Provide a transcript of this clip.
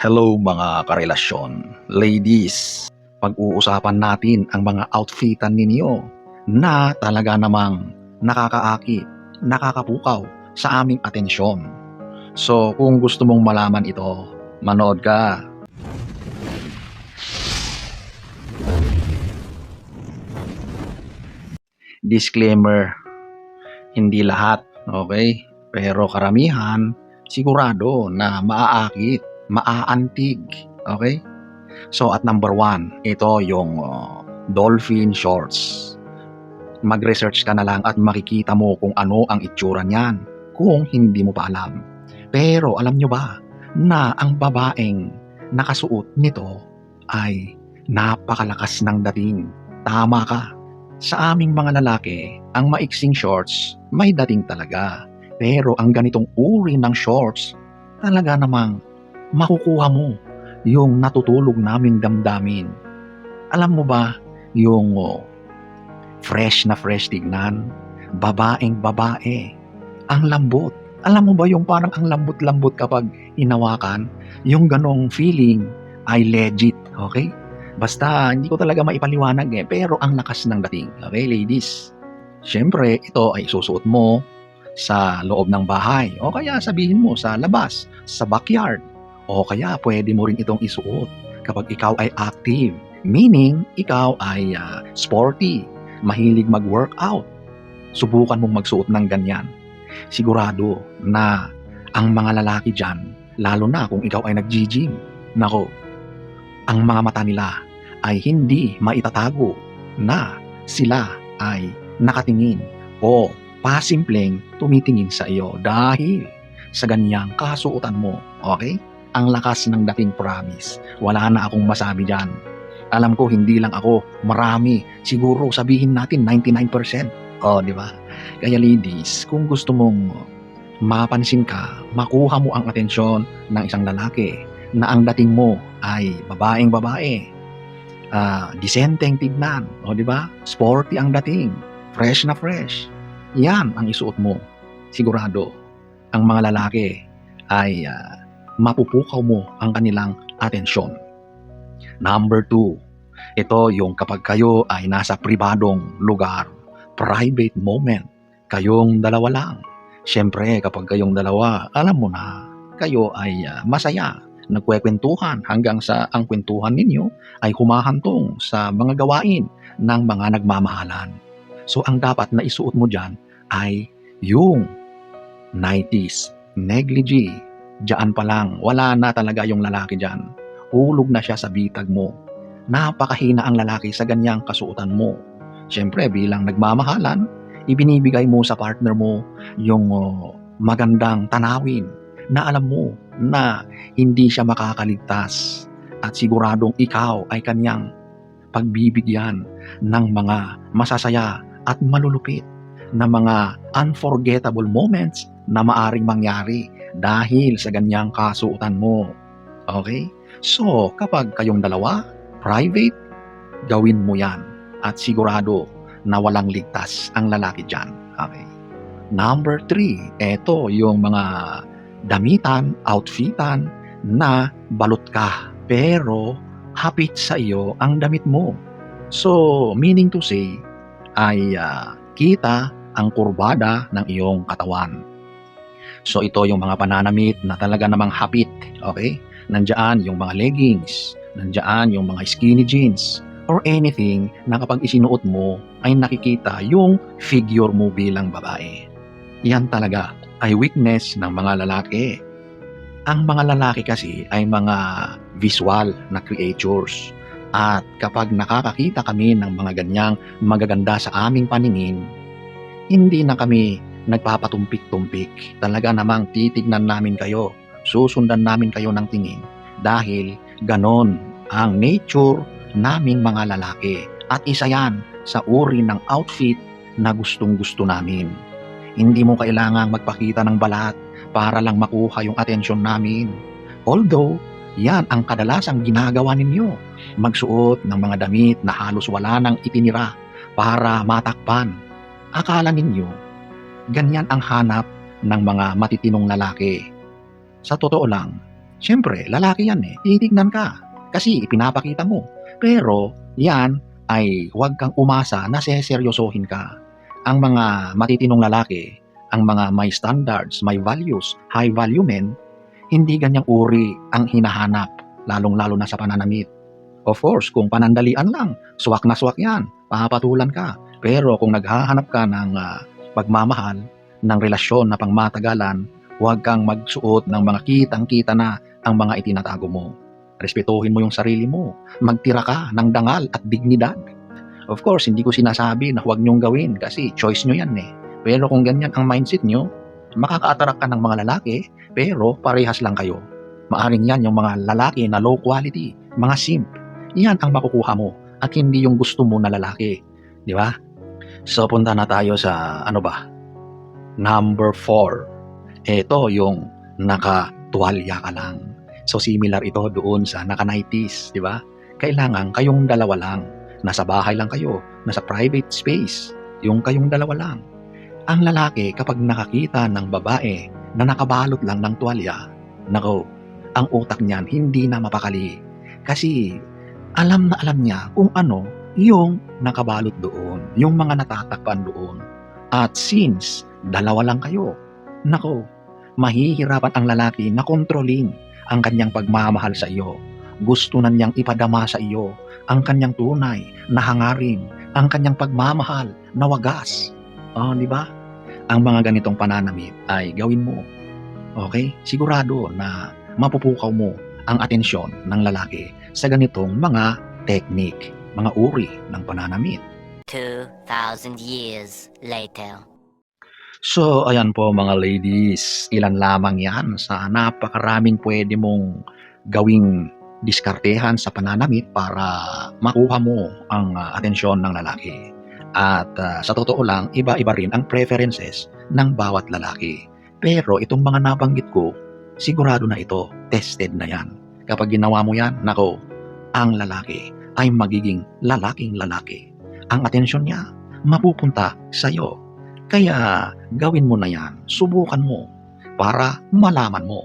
Hello mga karelasyon. Ladies, pag-uusapan natin ang mga outfitan ninyo na talaga namang nakakaakit, nakakapukaw sa aming atensyon. So kung gusto mong malaman ito, manood ka. Disclaimer, hindi lahat, okay? Pero karamihan, sigurado na maaakit, maaantig, okay? So at number 1, ito yung dolphin shorts. Mag-research ka na lang at makikita mo kung ano ang itsura niyan kung hindi mo pa alam. Pero alam nyo ba na ang babaeng nakasuot nito ay napakalakas ng dating. Tama ka. Sa aming mga lalaki, ang maiksing shorts may dating talaga. Pero ang ganitong uri ng shorts, talaga namang makukuha mo yung natutulog naming damdamin. Alam mo ba yung fresh na fresh tignan, babaeng babae, ang lambot. Alam mo ba yung parang ang lambot-lambot kapag hinawakan? Yung ganong feeling ay legit, okay? Basta hindi ko talaga maipaliwanag pero ang lakas ng dating, okay ladies? Siyempre, ito ay susuot mo sa loob ng bahay o kaya sabihin mo sa labas, sa backyard. O kaya pwede mo rin itong isuot kapag ikaw ay active, meaning ikaw ay sporty, mahilig mag-workout. Subukan mong magsuot ng ganyan. Sigurado na ang mga lalaki dyan, lalo na kung ikaw ay nag-gym, nako, ang mga mata nila ay hindi maitatago na sila ay nakatingin o pasimpleng tumitingin sa iyo dahil sa ganyang kasuotan mo, okay? Ang lakas ng dating, promise. Wala na akong masabi dyan. Alam ko hindi lang ako, marami. Siguro sabihin natin 99%. Di ba? Kaya ladies, kung gusto mong mapansin ka, makuha mo ang atensyon ng isang lalaki na ang dating mo ay babaeng babae, disenteng tignan, di ba? Sporty ang dating, fresh na fresh. Yan ang isuot mo. Sigurado, ang mga lalaki ay mapupukaw mo ang kanilang atensyon. Number 2, ito yung kapag kayo ay nasa pribadong lugar, private moment, kayong dalawa lang. Siyempre, kapag kayong dalawa, alam mo na, kayo ay masaya, nagkwekwentuhan hanggang sa ang kwentuhan ninyo ay humahantong sa mga gawain ng mga nagmamahalan. So, ang dapat na isuot mo dyan ay yung 90s, negligee. Diyan pa lang, wala na talaga yung lalaki dyan. Hulog na siya sa bitag mo. Napakahina ang lalaki sa ganyang kasuotan mo. Siyempre, bilang nagmamahalan, ibinibigay mo sa partner mo yung magandang tanawin na alam mo na hindi siya makakaligtas at siguradong ikaw ay kanyang pagbibigyan ng mga masasaya at malulupit na mga unforgettable moments na maaring mangyari dahil sa ganyang kasuotan mo. Okay? So, kapag kayong dalawa, private, gawin mo yan at sigurado na walang ligtas ang lalaki dyan. Okay? Number 3, eto yung mga damitan, outfitan na balot ka pero hapit sa iyo ang damit mo. So, meaning to say, ay kita ang kurbada ng iyong katawan. So, ito yung mga pananamit na talaga namang hapit. Okay? Nandiyan yung mga leggings, nandiyan yung mga skinny jeans, or anything na kapag isinuot mo ay nakikita yung figure mo bilang babae. Yan talaga ay weakness ng mga lalaki. Ang mga lalaki kasi ay mga visual na creatures. At kapag nakakakita kami ng mga ganyang magaganda sa aming paningin, hindi na kami nagpapatumpik-tumpik. Talaga namang titignan namin kayo, susundan namin kayo ng tingin dahil ganon ang nature naming mga lalaki at isa yan sa uri ng outfit na gustong-gusto namin. Hindi mo kailangang magpakita ng balat para lang makuha yung atensyon namin. Although, yan ang kadalasang ginagawa ninyo. Magsuot ng mga damit na halos wala nang itinira para matakpan. Akala ninyo, ganyan ang hanap ng mga matitinong lalaki. Sa totoo lang, Siyempre, lalaki yan eh. Titignan ka. Kasi ipinapakita mo. Pero, yan ay huwag kang umasa na seseryosohin ka. Ang mga matitinong lalaki, ang mga may standards, may values, high value men, hindi ganyang uri ang hinahanap, lalong-lalo na sa pananamit. Of course, kung panandalian lang, swak na swak yan, papatulan ka. Pero kung naghahanap ka ng pagmamahal, ng relasyon na pangmatagalan, huwag kang magsuot ng mga kitang-kita na ang mga itinatago mo. Respetuhin mo yung sarili mo. Magtira ka ng dangal at dignidad. Of course, hindi ko sinasabi na huwag niyong gawin kasi choice niyo yan eh. Pero kung ganyan ang mindset niyo, makaka-attract ka ng mga lalaki pero parehas lang kayo. Maaring yan yung mga lalaki na low quality, mga simp. Yan ang makukuha mo at hindi yung gusto mo na lalaki. Di ba? So punta na tayo sa number 4. Ito yung nakatuwalya ka lang. So similar ito doon sa naka-nighties, di ba? Kailangan kayong dalawa lang. Nasa bahay lang kayo, nasa private space, yung kayong dalawa lang. Ang lalaki kapag nakakita ng babae na nakabalot lang ng tuwalya, nako, ang utak niyan hindi na mapakali. Kasi alam na alam niya kung ano yung nakabalot doon, yung mga natatakpan doon. At since dalawa lang kayo, nako, mahihirapan ang lalaki na kontrolin ang kanyang pagmamahal sa iyo. Gusto na niyang ipadama sa iyo ang kanyang tunay na hangarin, ang kanyang pagmamahal na wagas. Di ba? Ang mga ganitong pananamit ay gawin mo. Okay? Sigurado na mapupukaw mo ang atensyon ng lalaki sa ganitong mga technique, mga uri ng pananamit. 2,000 years later. So, ayan po mga ladies, ilan lamang yan sa napakaraming pwede mong gawing diskartehan sa pananamit para makuha mo ang atensyon ng lalaki. At sa totoo lang, iba-iba rin ang preferences ng bawat lalaki. Pero itong mga nabanggit ko, sigurado na ito, tested na yan. Kapag ginawa mo yan, nako, ang lalaki ay magiging lalaking lalaki. Ang atensyon niya mapupunta sa iyo. Kaya gawin mo na yan, subukan mo para malaman mo